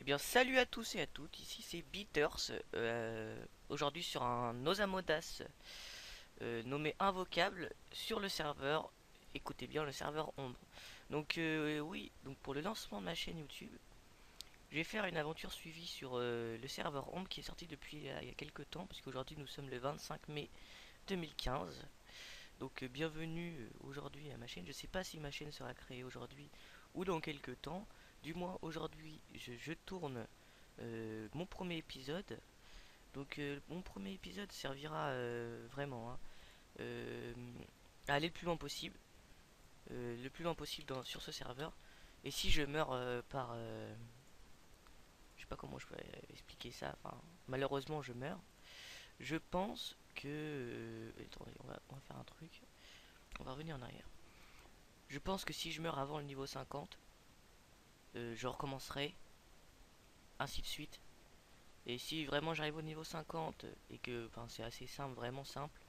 Eh bien, salut à tous et à toutes, ici c'est Beaters, aujourd'hui sur un Osamodas nommé Invocable sur le serveur, écoutez bien, le serveur Ombre. Donc oui, donc pour le lancement de ma chaîne YouTube, je vais faire une aventure suivie sur le serveur Ombre qui est sorti depuis il y a quelques temps, puisqu'aujourd'hui nous sommes le 25 mai 2015. Donc bienvenue aujourd'hui à ma chaîne. Je sais pas si ma chaîne sera créée aujourd'hui ou dans quelques temps. Du moins aujourd'hui je tourne mon premier épisode. Donc mon premier épisode servira vraiment hein, euh, à aller le plus loin possible sur ce serveur. Et si je meurs je sais pas comment je peux expliquer ça, enfin malheureusement je meurs, je pense que attendez, on va faire un truc, on va revenir en arrière. Je pense que si je meurs avant le niveau 50, je recommencerai, ainsi de suite. Et si vraiment j'arrive au niveau 50 et que enfin, c'est assez simple, vraiment simple,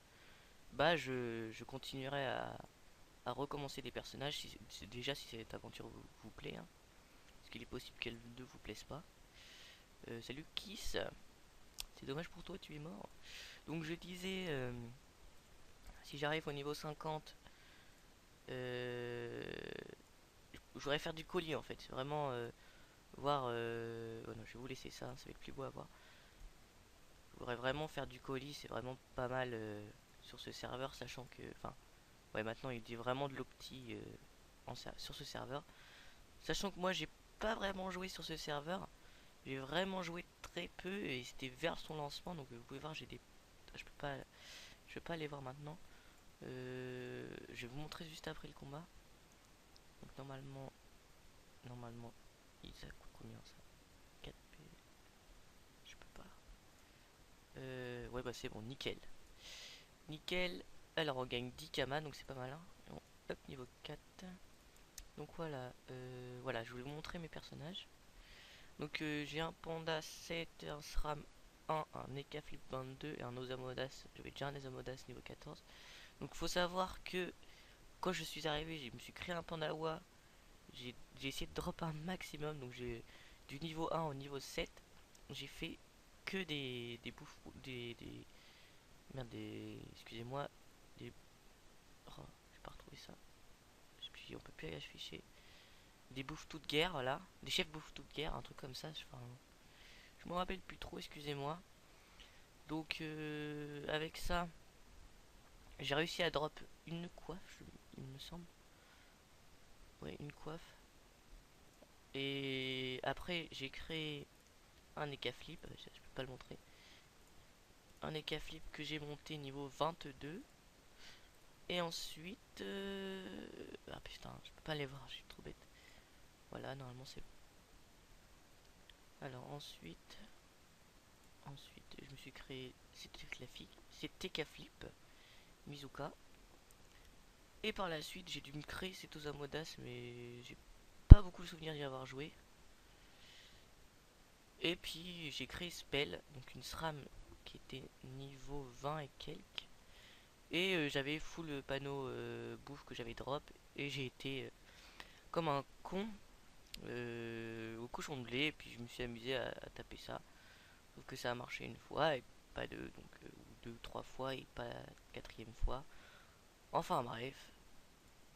bah je continuerai à recommencer des personnages, déjà si cette aventure vous plaît, hein, parce qu'il est possible qu'elle ne vous plaise pas. Salut Kiss, c'est dommage pour toi, tu es mort. Donc je disais, si j'arrive au niveau 50, euh, je voudrais faire du colis en fait, c'est vraiment voir... oh non, je vais vous laisser ça, ça va être plus beau à voir. Je voudrais vraiment faire du colis, c'est vraiment pas mal sur ce serveur, sachant que... Enfin, ouais, maintenant il dit vraiment de l'opti sur ce serveur. Sachant que moi j'ai pas vraiment joué sur ce serveur, j'ai vraiment joué très peu et c'était vers son lancement, donc vous pouvez voir j'ai des... Je peux pas aller voir maintenant. Je vais vous montrer juste après le combat. Donc normalement, ça coûte combien ça? 4P, je peux pas. Ouais bah c'est bon, nickel. Nickel. Alors on gagne 10 kamas, donc c'est pas mal. Hein. Bon, hop, niveau 4. Donc voilà, je voulais vous montrer mes personnages. Donc j'ai un Panda 7, un SRAM 1, un Eka Flip 22 et un Osamodas. J'avais déjà un Osamodas niveau 14. Donc faut savoir que quand je suis arrivé, je me suis créé un Pandawa. J'ai essayé de drop un maximum. Donc j'ai du niveau 1 au niveau 7. J'ai fait que des bouffes. Merde, excusez-moi. Des. Oh, j'ai pas retrouvé ça. Puis on peut plus afficher. Des bouffes toutes guerre, voilà. Des chefs bouffes toutes guerre, un truc comme ça. Enfin, je me rappelle plus trop, excusez-moi. Donc avec ça, j'ai réussi à drop une coiffe, il me semble. Ouais, une coiffe. Et après, j'ai créé un Eka Flip, je peux pas le montrer. Un Eka Flip que j'ai monté niveau 22. Et ensuite... Ah putain, je peux pas les voir, je suis trop bête. Voilà, normalement c'est... Alors ensuite, je me suis créé c'était Eka Flip, Mizuka. Et par la suite, j'ai dû me créer cet Osamodas, mais j'ai pas beaucoup de souvenirs d'y avoir joué. Et puis j'ai créé Spell, donc une SRAM qui était niveau 20 et quelques. Et j'avais full panneau bouffe que j'avais drop. Et j'ai été comme un con au cochon de lait. Et puis je me suis amusé à taper ça. Sauf que ça a marché une fois et pas deux. Donc, ou deux ou trois fois et pas la quatrième fois. Enfin bref.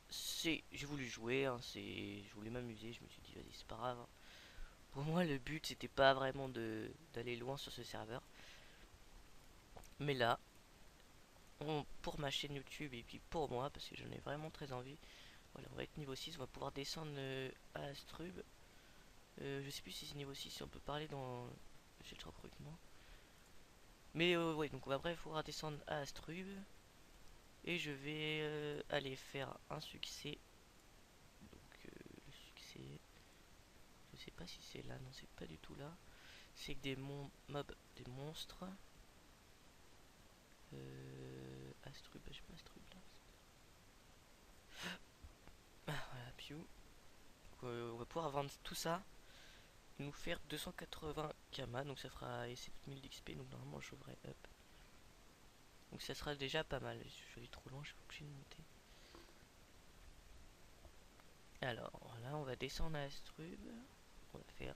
J'ai voulu jouer, hein, je voulais m'amuser. Je me suis dit, vas-y, c'est pas grave. Hein. Pour moi, le but c'était pas vraiment d'aller loin sur ce serveur. Mais là, pour ma chaîne YouTube et puis pour moi, parce que j'en ai vraiment très envie. Voilà, on va être niveau 6, on va pouvoir descendre à Astrub. Je sais plus si c'est niveau 6, si on peut parler dans le chat recrutement. Mais ouais, donc on va bref pouvoir descendre à Astrub. Et je vais aller faire un succès. Donc le succès, je sais pas si c'est là, non c'est pas du tout là. C'est que mobs, des monstres. Astrub, je sais pas Astrub là. Ah, voilà, Pew. On va pouvoir vendre tout ça, nous faire 280 kamas, donc ça fera 7000 d'XP, donc normalement je devrais up. Donc ça sera déjà pas mal. Je suis allé trop loin, je suis obligé de monter. Alors voilà, on va descendre à Astrub. On va faire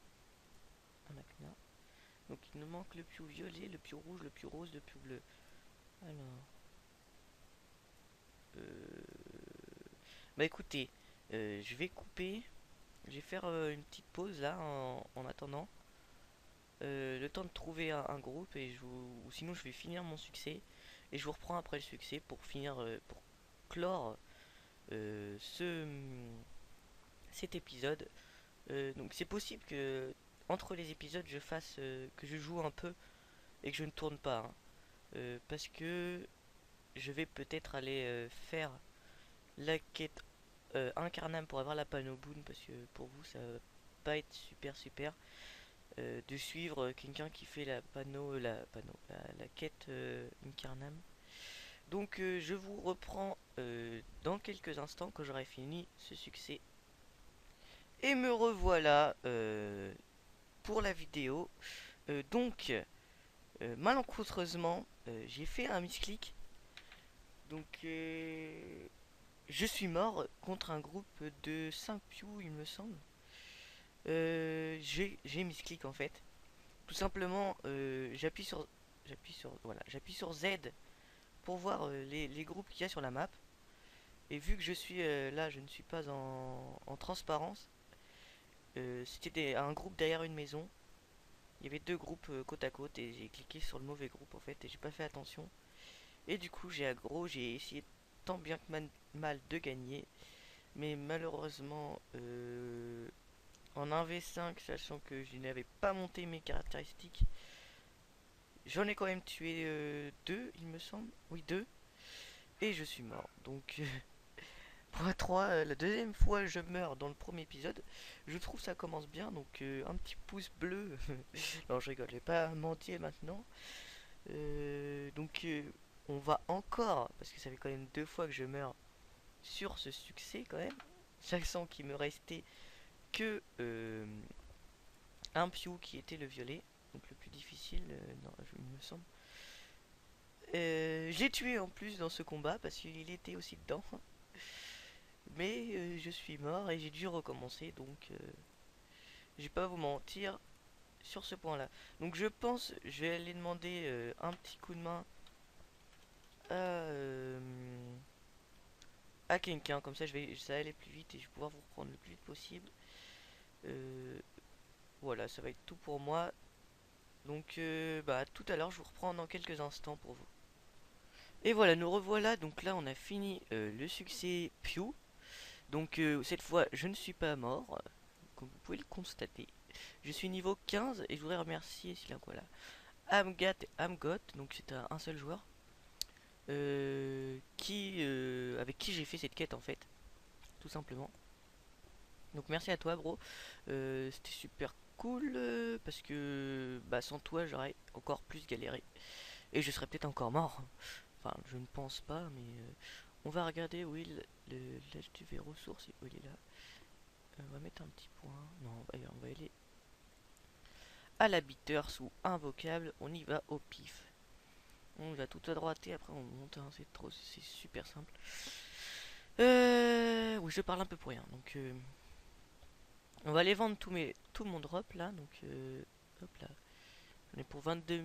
Donc il nous manque le piou violet, le piou rouge, le piou rose, le piou bleu. Alors, bah écoutez, je vais couper, je vais faire une petite pause là en attendant. Le temps de trouver un groupe ou sinon je vais finir mon succès et je vous reprends après le succès pour finir pour clore cet épisode. Donc c'est possible que entre les épisodes je fasse que je joue un peu et que je ne tourne pas, hein. Parce que je vais peut-être aller faire la quête Incarnam pour avoir la Panoboon, parce que pour vous ça va pas être super de suivre quelqu'un qui fait la quête Incarnam. Donc je vous reprends dans quelques instants quand j'aurai fini ce succès. Et me revoilà pour la vidéo. Malencontreusement, j'ai fait un misclick. Donc je suis mort contre un groupe de 5 pious, il me semble. J'ai misclick en fait. Tout simplement, j'appuie sur Z pour voir les groupes qu'il y a sur la map. Et vu que je suis là, je ne suis pas en transparence. C'était un groupe derrière une maison. Il y avait deux groupes côte à côte et j'ai cliqué sur le mauvais groupe en fait et j'ai pas fait attention. Et du coup j'ai aggro, j'ai essayé tant bien que mal de gagner. Mais malheureusement en 1v5, sachant que je n'avais pas monté mes caractéristiques, j'en ai quand même tué deux, il me semble. Oui, deux. Et je suis mort. Donc point 3, la deuxième fois je meurs dans le premier épisode. Je trouve ça commence bien, donc un petit pouce bleu. Non, je rigole, je vais pas mentir maintenant. Donc on va encore, parce que ça fait quand même deux fois que je meurs sur ce succès quand même. Sachant qu'il me restait que un piou qui était le violet. Donc le plus difficile, non, il me semble. J'ai tué en plus dans ce combat parce qu'il était aussi dedans. Mais je suis mort et j'ai dû recommencer, donc je vais pas vous mentir sur ce point là. Donc je pense je vais aller demander un petit coup de main à, à quelqu'un, comme ça ça va aller plus vite et je vais pouvoir vous reprendre le plus vite possible. Euh, voilà, ça va être tout pour moi. Donc bah tout à l'heure, je vous reprends dans quelques instants pour vous. Et voilà, nous revoilà, donc là on a fini le succès Pew. Donc cette fois je ne suis pas mort, comme vous pouvez le constater. Je suis niveau 15 et je voudrais remercier s'il quoi là Amgat et Amgot, donc c'est un seul joueur avec qui j'ai fait cette quête en fait, tout simplement. Donc merci à toi bro, c'était super cool parce que bah, sans toi j'aurais encore plus galéré et je serais peut-être encore mort. Enfin je ne pense pas mais on va regarder où il l'âge du verrou source, où il est là. On va mettre un petit point, non on va aller à l'habiteur sous un vocable, on y va au pif. On va tout à droite et après on monte, hein, c'est super simple. Oui, je parle un peu pour rien. Donc, on va aller vendre tout mon drop là. Donc, hop là. On est pour 22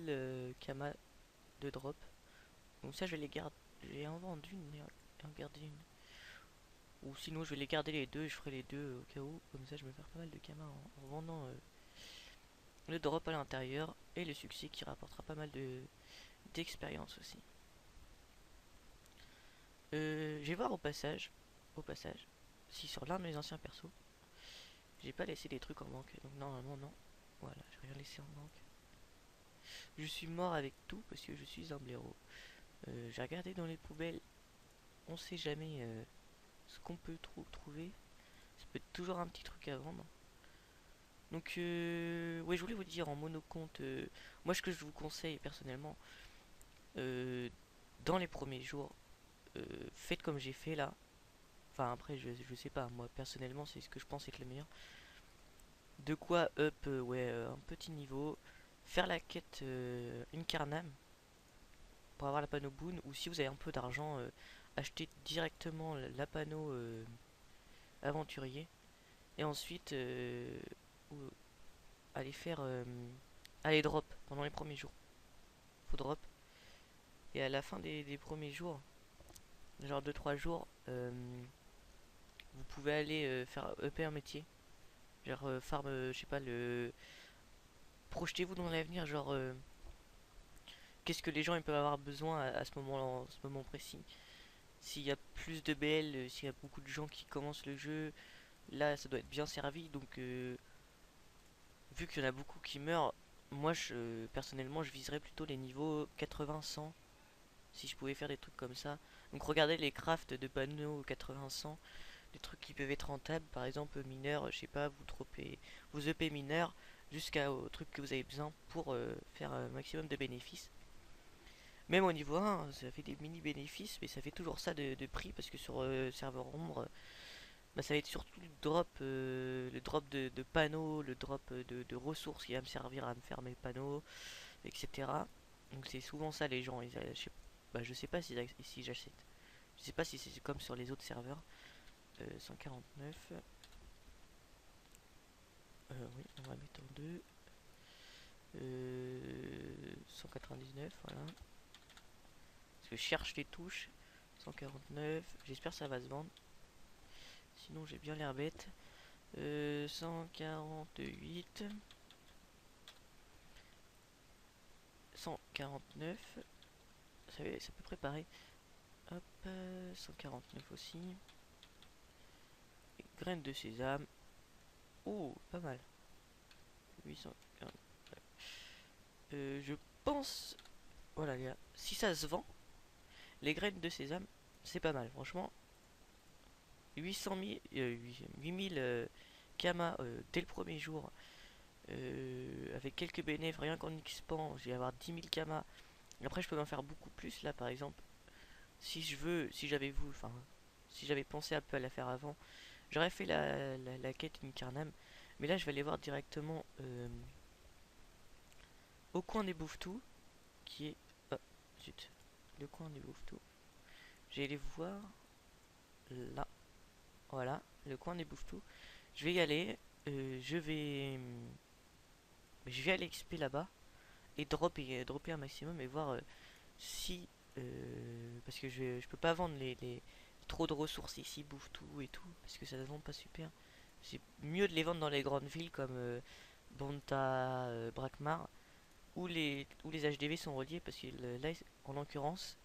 000 kamas de drop. Donc, ça, je vais les garder. J'ai en vendu une et en garder une. Ou sinon, je vais les garder les deux et je ferai les deux au cas où. Comme ça, je vais faire pas mal de kamas en vendant le drop à l'intérieur et le succès qui rapportera pas mal d'expérience aussi. Je vais voir au passage, si sur l'un de mes anciens persos, j'ai pas laissé des trucs en manque. Donc normalement non. Voilà, j'ai rien laissé en manque. Je suis mort avec tout parce que je suis un blaireau. J'ai regardé dans les poubelles. On sait jamais ce qu'on peut trouver. Ça peut être toujours un petit truc à vendre. Donc ouais, je voulais vous dire en monocompte. Moi, ce que je vous conseille personnellement, euh, dans les premiers jours, faites comme j'ai fait là. Enfin après je sais pas, moi personnellement c'est ce que je pense être le meilleur. De quoi up ouais un petit niveau. Faire la quête Incarnam pour avoir la panneau boon. Ou si vous avez un peu d'argent, acheter directement la panneau aventurier. Et ensuite aller faire Allez, drop pendant les premiers jours. Faut drop. Et à la fin des premiers jours, genre 2 3 jours, vous pouvez aller faire upper un métier. Genre farm, je sais pas, le. Projetez-vous dans l'avenir, genre qu'est-ce que les gens ils peuvent avoir besoin à ce moment précis. S'il y a plus de BL, s'il y a beaucoup de gens qui commencent le jeu, là ça doit être bien servi. Donc vu qu'il y en a beaucoup qui meurent, moi personnellement je viserais plutôt les niveaux 80-100 si je pouvais faire des trucs comme ça. Donc regardez les crafts de panneaux 80-100, des trucs qui peuvent être rentables, par exemple mineur, je sais pas, vous EP mineur jusqu'au truc que vous avez besoin pour faire un maximum de bénéfices. Même au niveau 1, ça fait des mini bénéfices, mais ça fait toujours ça de prix parce que sur serveur ombre, bah, ça va être surtout le drop de panneaux, le drop de ressources qui va me servir à me faire mes panneaux, etc. Donc c'est souvent ça les gens. Je sais pas si j'achète. Je sais pas si c'est comme sur les autres serveurs. 149. Oui, on va mettre en 2. 199, voilà. Parce que je cherche les touches. 149. J'espère que ça va se vendre. Sinon j'ai bien l'air bête. 148. 149. Ça peut préparer. Hop, 149 aussi. Et graines de sésame. Oh, pas mal. 849. Je pense. Voilà, les gars. Si ça se vend, les graines de sésame, c'est pas mal. Franchement, 800 000, 8000 Kama dès le premier jour. Avec quelques bénéfices, rien qu'en expand, je vais avoir 10 000 Kama. Après, je peux en faire beaucoup plus. Là, par exemple, si j'avais enfin, si j'avais pensé un peu à la faire avant, j'aurais fait la quête Incarnam. Mais là, je vais aller voir directement au coin des Bouffetous, qui est. Oh, zut. Le coin des Bouffetous. Je vais aller voir là. Voilà, le coin des Bouffetous. Je vais y aller. Je vais aller XP là-bas et dropper un maximum et voir si. Parce que je peux pas vendre trop de ressources ici, Bouffetou et tout, parce que ça ne vend pas super. C'est mieux de les vendre dans les grandes villes comme Bonta, Brakmar, où les HDV sont reliés, parce que là, en l'occurrence,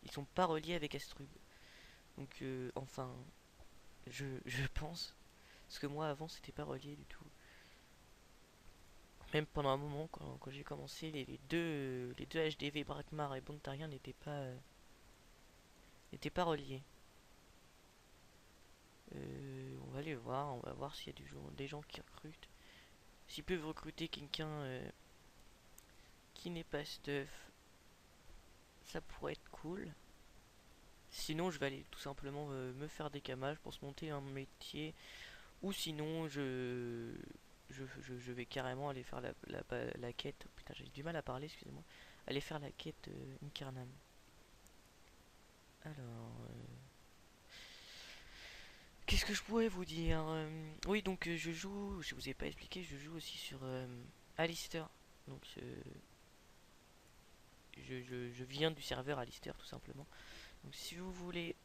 ils sont pas reliés avec Astrub. Donc, enfin, je pense, parce que moi avant, c'était pas relié du tout. Même pendant un moment, quand j'ai commencé, les deux HDV, Brakmar et Bontarien n'étaient pas reliés. On va aller voir, on va voir s'il y a des gens qui recrutent. S'ils peuvent recruter quelqu'un qui n'est pas stuff, ça pourrait être cool. Sinon, je vais aller tout simplement me faire des camages pour se monter un métier. Ou sinon, je vais carrément aller faire la quête. Putain, j'ai du mal à parler, excusez-moi. Aller faire la quête Incarnam. Alors, qu'est-ce que je pourrais vous dire? Oui, donc je joue, je vous ai pas expliqué, je joue aussi sur Alistair. Donc, je viens du serveur Alistair, tout simplement. Donc, si vous voulez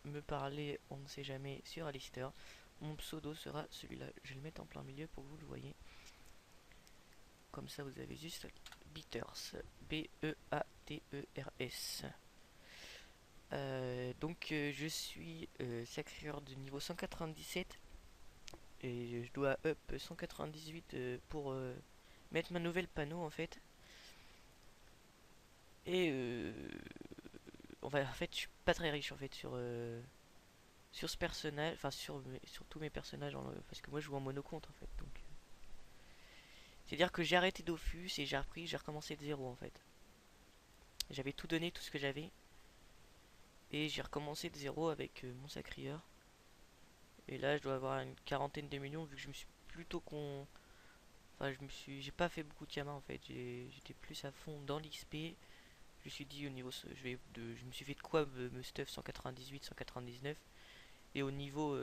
me parler, on ne sait jamais, sur Alistair, mon pseudo sera celui-là. Je vais le mettre en plein milieu pour que vous le voyez. Comme ça, vous avez juste Beaters. Beaters. Je suis sacreur de niveau 197 et je dois up 198 pour mettre ma nouvelle panneau en fait. Et en fait, je suis pas très riche en fait sur ce personnage, enfin sur tous mes personnages parce que moi je joue en monocompte en fait. Donc c'est-à-dire que j'ai arrêté Dofus et j'ai recommencé de zéro en fait. J'avais tout donné, tout ce que j'avais. Et j'ai recommencé de zéro avec mon sacrieur. Et là, je dois avoir une quarantaine de millions vu que je me suis plutôt con. Enfin, j'ai pas fait beaucoup de Yama en fait. J'étais plus à fond dans l'XP. Je me suis dit au niveau, je me suis fait de quoi me stuff 198, 199. Et au niveau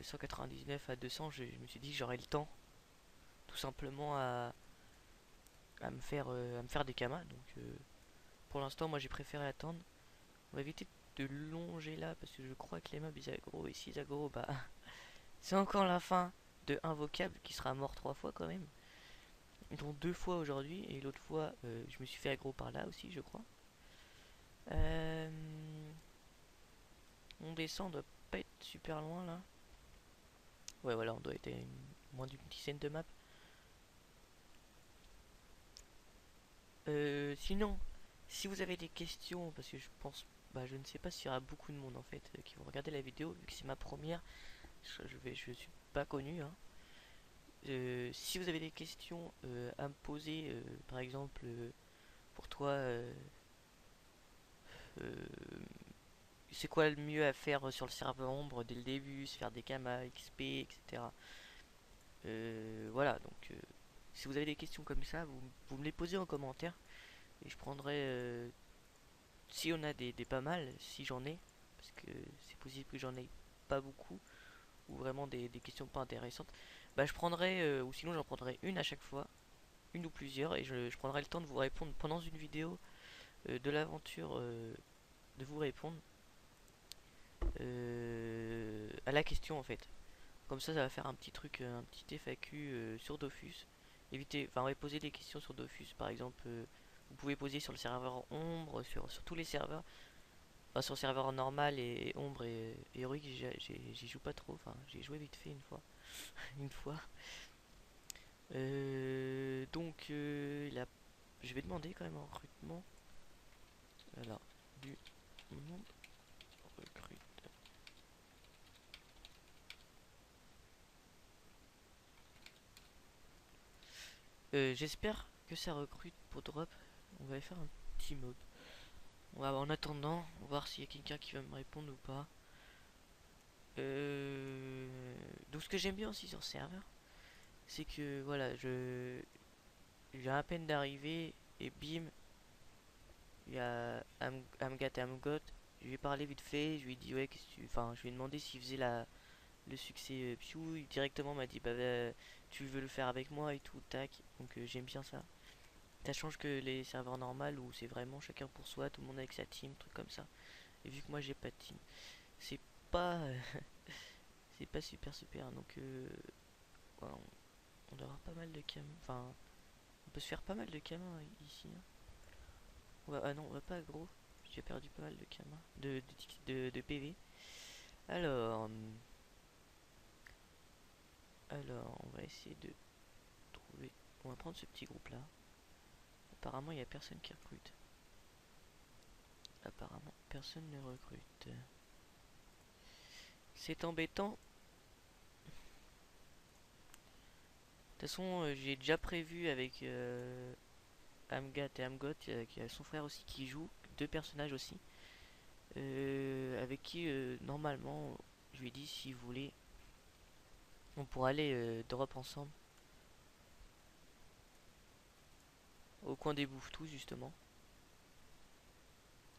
199 à 200, je me suis dit que j'aurais le temps tout simplement à me faire des kamas. Donc pour l'instant, moi j'ai préféré attendre. On va éviter de longer là parce que je crois que les mobs ils aggro et s'ils aggro, bah c'est encore la fin de Invocable qui sera mort 3 fois quand même. Dont 2 fois aujourd'hui et l'autre fois je me suis fait aggro par là aussi je crois. Euh, on descend, on doit pas être super loin là. Ouais voilà, on doit être à moins d'une dizaine de maps. Sinon, si vous avez des questions, parce que je pense, bah je ne sais pas s'il y aura beaucoup de monde en fait qui vont regarder la vidéo, vu que c'est ma première, je suis pas connu, hein. Si vous avez des questions à me poser, par exemple, pour toi, euh, c'est quoi le mieux à faire sur le serveur ombre dès le début, se faire des kamas, XP, etc. Voilà, donc si vous avez des questions comme ça, vous me les posez en commentaire et je prendrai, si on a des pas mal, si j'en ai, parce que c'est possible que j'en ai pas beaucoup, ou vraiment des questions pas intéressantes, bah je prendrai, ou sinon j'en prendrai une à chaque fois, une ou plusieurs, et je prendrai le temps de vous répondre pendant une vidéo de l'aventure, de vous répondre à la question en fait. Comme ça va faire un petit truc, un petit FAQ sur Dofus. Évitez, enfin, on va poser des questions sur Dofus, par exemple. Vous pouvez poser sur le serveur ombre, sur tous les serveurs. Enfin, sur le serveur normal et ombre et héroïque, j'y joue pas trop. Enfin, j'ai joué vite fait une fois. Une fois. Donc, je vais demander quand même en recrutement. Alors, du monde recrute. J'espère que ça recrute pour drop. On va faire un petit mob. On va, en attendant, voir s'il y a quelqu'un qui va me répondre ou pas. Donc ce que j'aime bien aussi sur ce serveur, c'est que voilà, je j'ai à peine d'arriver et bim, il y a Amgat et Amgot. Je lui ai parlé vite fait, je lui ai dit ouais, qu'est-ce que tu... Enfin, je lui ai demandé s'il faisait le succès Piou. Il directement m'a dit bah tu veux le faire avec moi et tout, tac. Donc j'aime bien ça. Ça change que les serveurs normaux où c'est vraiment chacun pour soi, tout le monde avec sa team, truc comme ça. Et vu que moi j'ai pas de team, c'est pas c'est pas super donc ouais, on doit avoir pas mal de cam, enfin on peut se faire pas mal de cam ici, hein. Ah non, on va pas aggro, j'ai perdu pas mal de cam, de PV. Alors on va essayer de trouver, on va prendre ce petit groupe là. Apparemment il y a personne qui recrute, apparemment personne ne recrute, c'est embêtant. De toute façon, j'ai déjà prévu avec Amgat et Amgot, qui a son frère aussi qui joue, deux personnages aussi, avec qui normalement, je lui ai dit si vous voulez, on pourra aller drop ensemble au coin des bouffetous justement.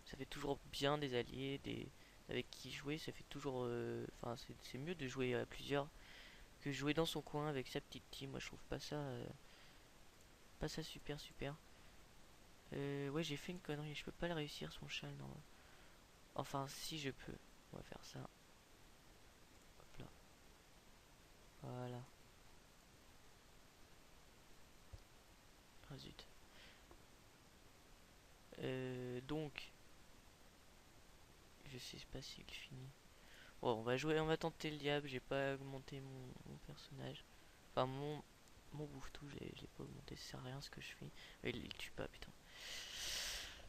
Ça fait toujours bien des alliés, avec qui jouer, ça fait toujours, enfin c'est mieux de jouer à plusieurs que jouer dans son coin avec sa petite team. Moi je trouve pas ça super. Ouais, j'ai fait une connerie, je peux pas le réussir son châle, non. Enfin, si je peux. On va faire ça. Hop là. Voilà. Ah zut. Donc, je sais pas si il finit. Bon, on va jouer, on va tenter le diable. J'ai pas augmenté mon personnage. Enfin, mon bouffe-tout, je l'ai pas augmenté. Ça sert à rien ce que je fais. Il tue pas, putain.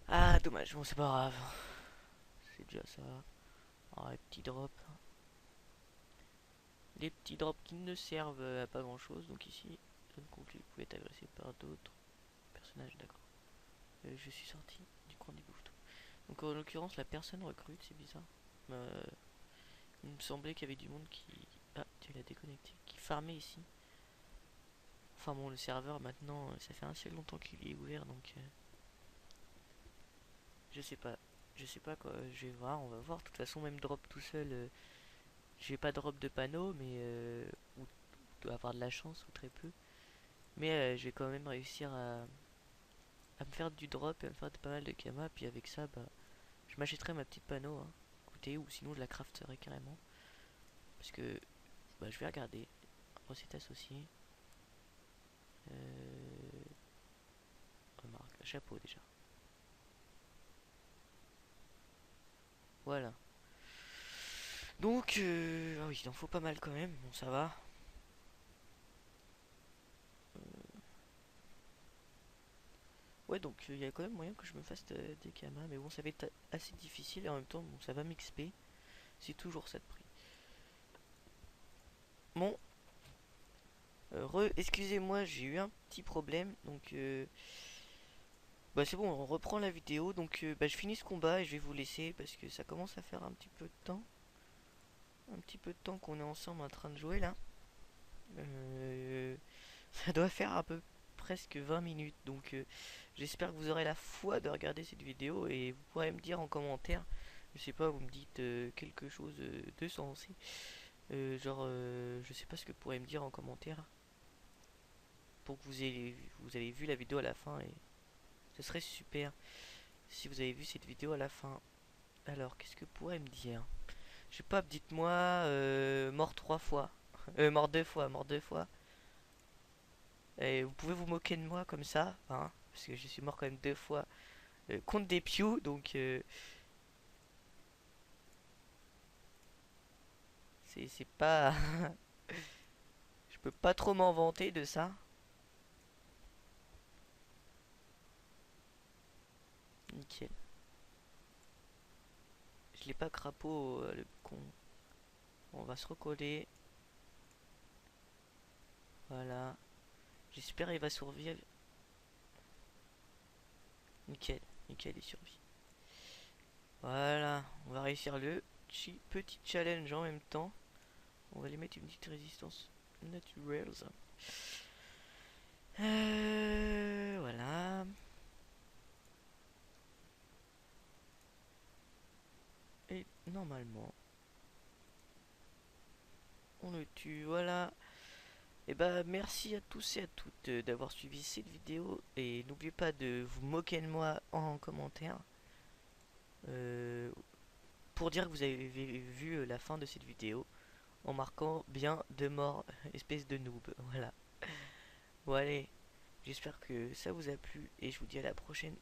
Ah, dommage. Bon, c'est pas grave. C'est déjà ça. Ah, les petits drops. Les petits drops qui ne servent à pas grand chose. Donc ici, zone conclue, vous pouvez être agressé par d'autres personnages, d'accord. Je suis sorti du coin du bouffe-tout. Donc en l'occurrence, la personne recrute, c'est bizarre. Euh, il me semblait qu'il y avait du monde qui... Ah, tu l'as déconnecté. Qui farmait ici. Enfin bon, le serveur maintenant, ça fait assez longtemps qu'il est ouvert, donc... je sais pas. Je sais pas quoi, je vais voir, on va voir. De toute façon, même drop tout seul, je vais pas drop de panneau, mais... ou avoir de la chance, ou très peu. Mais je vais quand même réussir à me faire du drop et à me faire pas mal de kama. Puis avec ça, bah, je m'achèterai ma petite panneau, hein. Écoutez, ou sinon je la crafterai carrément. Parce que bah, je vais regarder. Recettas aussi. Euh, Remarque, chapeau déjà. Voilà. Donc, ah oui, il en faut pas mal quand même. Bon, ça va. Ouais, donc il y a quand même moyen que je me fasse des kamas. Mais bon, ça va être assez difficile et en même temps, bon, ça va m'XP. C'est toujours ça de prix. Bon, excusez-moi, j'ai eu un petit problème. Donc, bah c'est bon, on reprend la vidéo. Donc, bah, je finis ce combat et je vais vous laisser parce que ça commence à faire un petit peu de temps. Un petit peu de temps qu'on est ensemble en train de jouer là. Euh, Ça doit faire un peu presque 20 minutes. Donc, j'espère que vous aurez la foi de regarder cette vidéo et vous pourrez me dire en commentaire. Je sais pas, vous me dites quelque chose de sensé. Je sais pas ce que vous pourrez me dire en commentaire pour que vous avez vu la vidéo à la fin et ce serait super si vous avez vu cette vidéo à la fin. Alors, qu'est-ce que vous pourrez me dire? Je sais pas, dites-moi mort 3 fois. Mort 2 fois, mort 2 fois. Et vous pouvez vous moquer de moi comme ça, hein, parce que je suis mort quand même 2 fois contre des Pew, donc c'est pas. Je peux pas trop m'en vanter de ça. Nickel. Je l'ai pas crapaud, le con. On va se recoller. Voilà. J'espère il va survivre. Nickel. Nickel, il survit. Voilà. On va réussir le petit challenge en même temps. On va lui mettre une petite résistance naturelle. Voilà. Et normalement, on le tue. Voilà. Et bah merci à tous et à toutes d'avoir suivi cette vidéo. Et n'oubliez pas de vous moquer de moi en commentaire. euh, pour dire que vous avez vu la fin de cette vidéo. En marquant bien de mort, espèce de noob. Voilà. Bon allez, j'espère que ça vous a plu et je vous dis à la prochaine